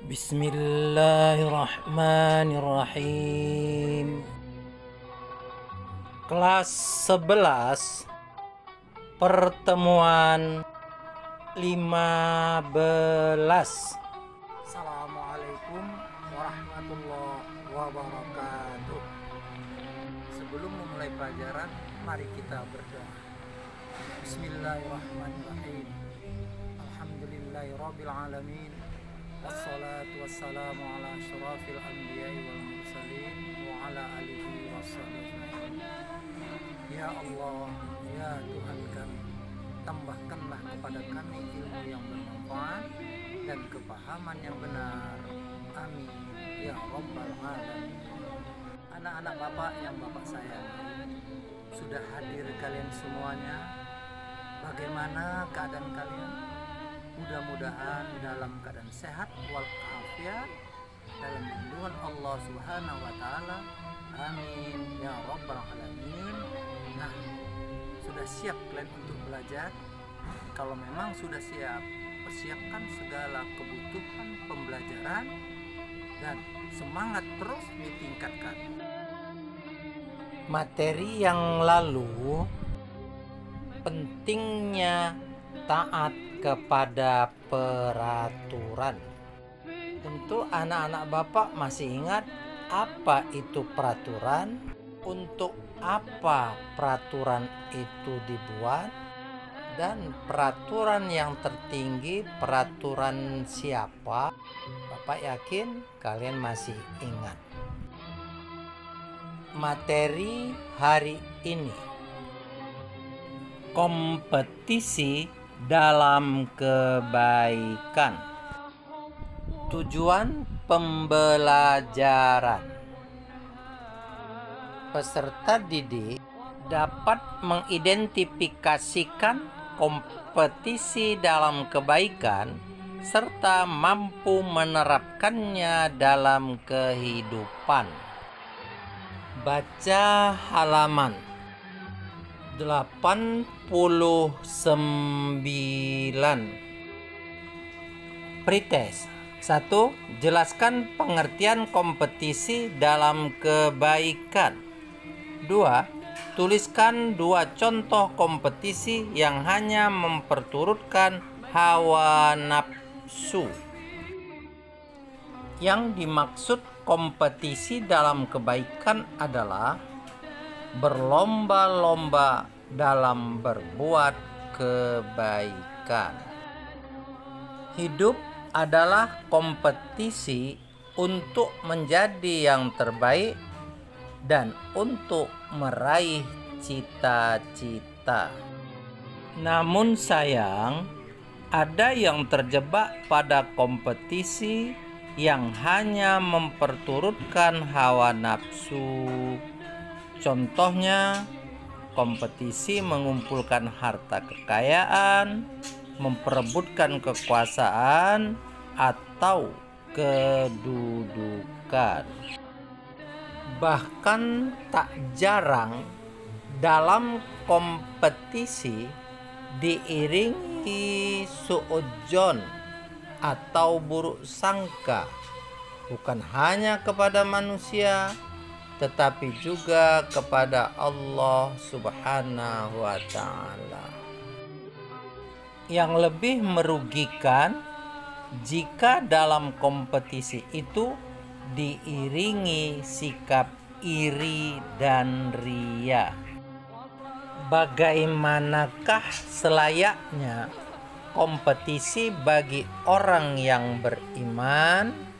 Bismillahirrahmanirrahim. Kelas 11 pertemuan 15. Assalamualaikum warahmatullahi wabarakatuh. Sebelum memulai pelajaran, mari kita berdoa. Bismillahirrahmanirrahim. Alhamdulillahirabbil alamin. Wassalatu wassalamu ala asyrafil anbiya'i wal mursalin wa ala alihi washabihi. Ya Allah, ya Tuhan kami, tambahkanlah kepada kami ilmu yang bermanfaat dan kepahaman yang benar. Amin ya rabbal alamin. Anak-anak Bapak yang Bapak sayangi, sudah hadir kalian semuanya. Bagaimana keadaan kalian? Mudah-mudahan dalam keadaan sehat walafiat, dalam lindungan Allah Subhanahu wa taala. Amin ya rabbal alamin. Nah, sudah siap kalian untuk belajar? Kalau memang sudah siap, persiapkan segala kebutuhan pembelajaran dan semangat terus ditingkatkan. Materi yang lalu, pentingnya taat kepada peraturan. Tentu anak-anak Bapak masih ingat apa itu peraturan, untuk apa peraturan itu dibuat, dan peraturan yang tertinggi peraturan siapa. Bapak yakin kalian masih ingat. Materi hari ini, kompetisi dalam kebaikan. Tujuan pembelajaran: peserta didik dapat mengidentifikasikan kompetisi dalam kebaikan serta mampu menerapkannya dalam kehidupan. Baca halaman 89. Pretest 1. Jelaskan pengertian kompetisi dalam kebaikan. 2. Tuliskan 2 contoh kompetisi yang hanya memperturutkan hawa nafsu. Yang dimaksud kompetisi dalam kebaikan adalah berlomba-lomba dalam berbuat kebaikan. Hidup adalah kompetisi untuk menjadi yang terbaik dan untuk meraih cita-cita. Namun sayang, ada yang terjebak pada kompetisi yang hanya memperturutkan hawa nafsu. Contohnya, kompetisi mengumpulkan harta kekayaan, memperebutkan kekuasaan, atau kedudukan. Bahkan tak jarang dalam kompetisi diiringi suudzon atau buruk sangka, bukan hanya kepada manusia tetapi juga kepada Allah Subhanahu wa ta'ala. Yang lebih merugikan jika dalam kompetisi itu diiringi sikap iri dan ria. Bagaimanakah selayaknya kompetisi bagi orang yang beriman?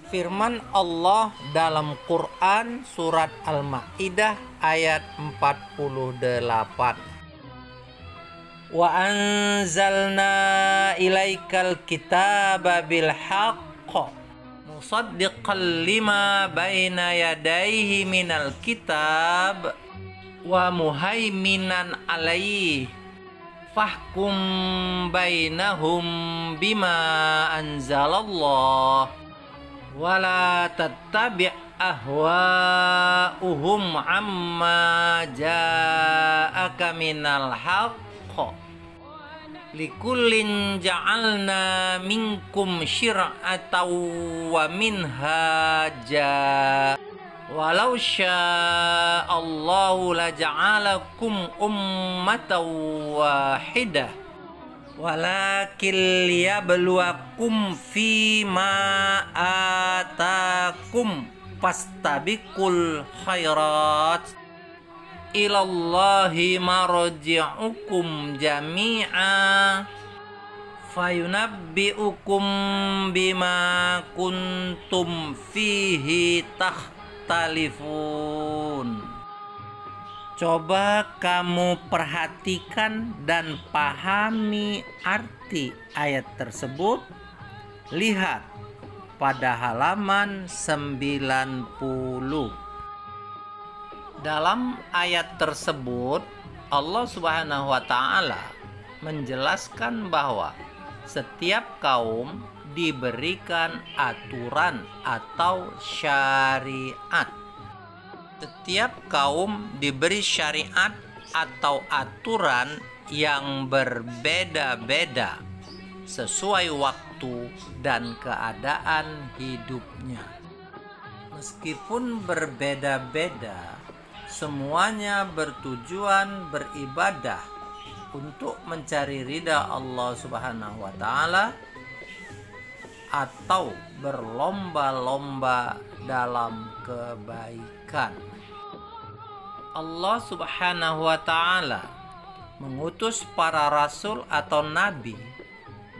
Firman Allah dalam Quran surat Al-Maidah ayat 48. Wa anzalna ilaikal kitaba bil haqq musaddiqan lima baina yadayhi minal kitab wa muhaiminan alaihi fahkum bainahum bima anzalallah wala tattabi' ahwa'uhum amma ja'aka minal haqq Likullin ja'alna minkum syir'atan wa minhaja. Walau sya'allahu laja'alakum ummatan wahidah. Walakin liyabluwakum fima atakum fastabiqul khairat. Ilallahi marji'ukum jami'a fayunabbi'ukum bima kuntum fihi takhtalifun. Coba kamu perhatikan dan pahami arti ayat tersebut. Lihat pada halaman 90. Dalam ayat tersebut, Allah Subhanahu wa Ta'ala menjelaskan bahwa setiap kaum diberikan aturan atau syariat. Setiap kaum diberi syariat atau aturan yang berbeda-beda sesuai waktu dan keadaan hidupnya. Meskipun berbeda-beda, semuanya bertujuan beribadah untuk mencari ridha Allah Subhanahu wa Ta'ala atau berlomba-lomba dalam kebaikan. Allah Subhanahu wa Ta'ala mengutus para rasul atau nabi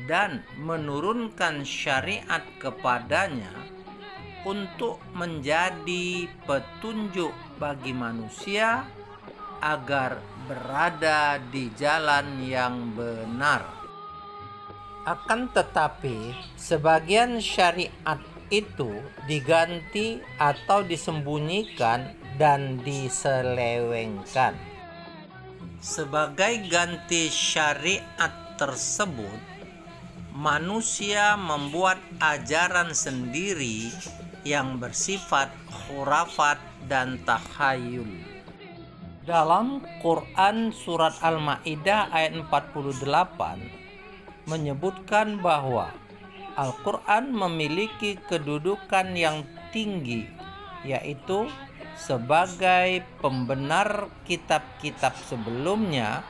dan menurunkan syariat kepadanya untuk menjadi petunjuk bagi manusia agar berada di jalan yang benar. Akan tetapi, sebagian syariat itu diganti atau disembunyikan dan diselewengkan. Sebagai ganti syariat tersebut, manusia membuat ajaran sendiri yang bersifat khurafat dan takhayul. Dalam Quran surat Al-Maidah ayat 48 menyebutkan bahwa Al-Quran memiliki kedudukan yang tinggi, yaitu sebagai pembenar kitab-kitab sebelumnya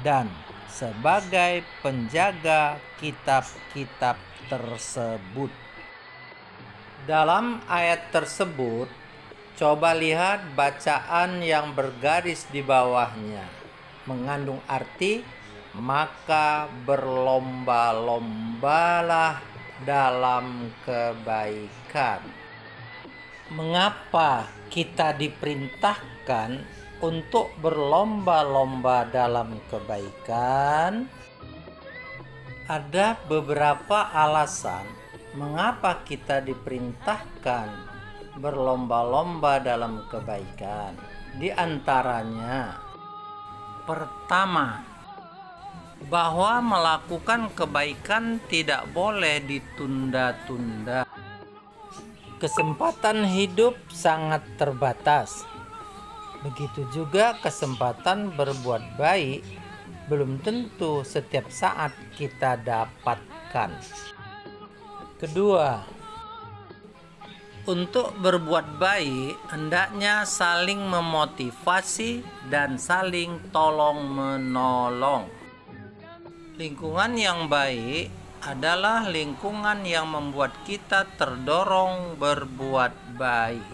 dan sebagai penjaga kitab-kitab tersebut. Dalam ayat tersebut, coba lihat bacaan yang bergaris di bawahnya, mengandung arti maka berlomba-lombalah dalam kebaikan. Mengapa kita diperintahkan untuk berlomba-lomba dalam kebaikan? Ada beberapa alasan mengapa kita diperintahkan berlomba-lomba dalam kebaikan. Di antaranya, pertama, bahwa melakukan kebaikan tidak boleh ditunda-tunda. Kesempatan hidup sangat terbatas. Begitu juga kesempatan berbuat baik belum tentu setiap saat kita dapatkan. Kedua, untuk berbuat baik hendaknya saling memotivasi dan saling tolong-menolong. Lingkungan yang baik adalah lingkungan yang membuat kita terdorong berbuat baik.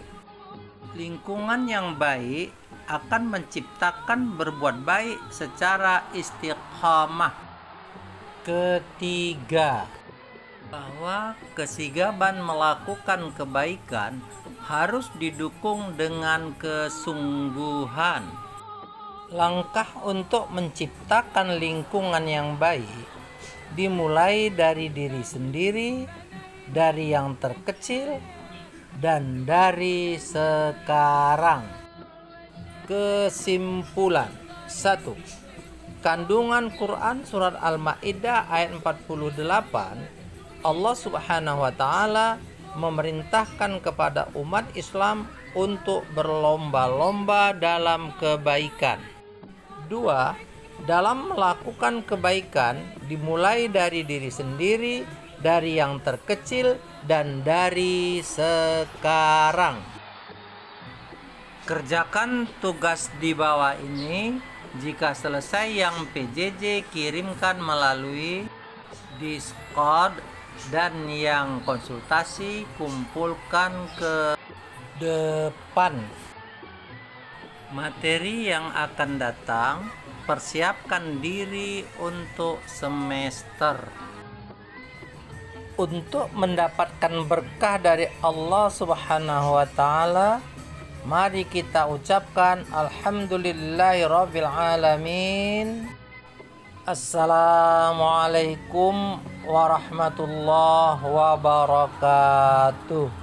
Lingkungan yang baik akan menciptakan berbuat baik secara istiqamah. Ketiga, bahwa kesigapan melakukan kebaikan harus didukung dengan kesungguhan. Langkah untuk menciptakan lingkungan yang baik dimulai dari diri sendiri, dari yang terkecil, dan dari sekarang. Kesimpulan: 1. Kandungan Quran surat Al-Maidah ayat 48, Allah Subhanahu wa Ta'ala memerintahkan kepada umat Islam untuk berlomba-lomba dalam kebaikan. 2. dalam melakukan kebaikan dimulai dari diri sendiri, dari yang terkecil, dan dari sekarang. Kerjakan tugas di bawah ini. Jika selesai yang PJJ, kirimkan melalui Discord, dan yang konsultasi kumpulkan ke depan. Materi yang akan datang, persiapkan diri untuk semester. Untuk mendapatkan berkah dari Allah Subhanahu wa taala, mari kita ucapkan alhamdulillahirabbil alamin. Assalamualaikum warahmatullahi wabarakatuh.